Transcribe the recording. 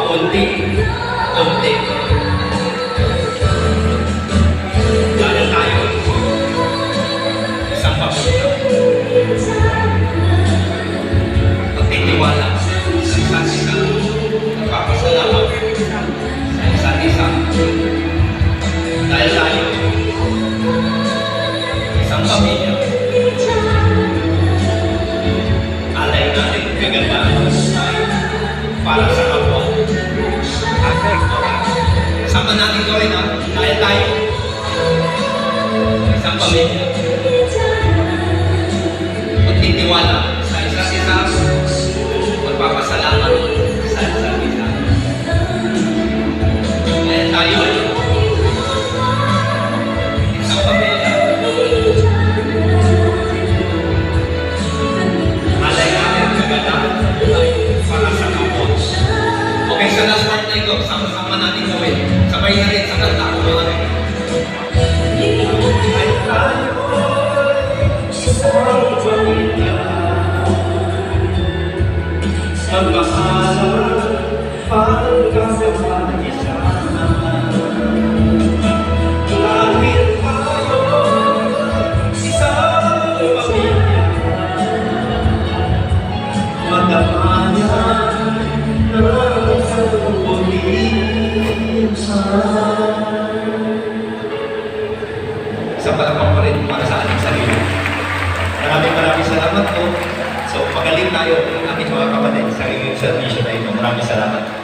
paunti-unti. Dahil tayo, isang pamilya. Pagtitiwala sa isa't isa, nagpapasalamat sa isa't isa. Dahil tayo, isang pamilya. Alay natin kagandaan ng buhay para sa kapwa. Sama natin gawin ha, dahil tayo isang pamilya. Magtitiwala sa isa't isa, magpapasalamat sa isa't isa. Dahil tayo isang pamilya. Alay natin kagandaan ng buhay para sa kapwa. Okay, sa last part na ito, sama-sama natin gawin. Sabay na rin sa kanta ko mga rin. Ay tayo, isang pamilya, magmamahalan, pagkasama isa. Dahil tayo, isang pamilya, magdamayan ng isang palakpak pa rin para sa ating sarili. Maraming salamat po. So, magaling tayo ng ating mga kapatid sa service na ito. Maraming salamat.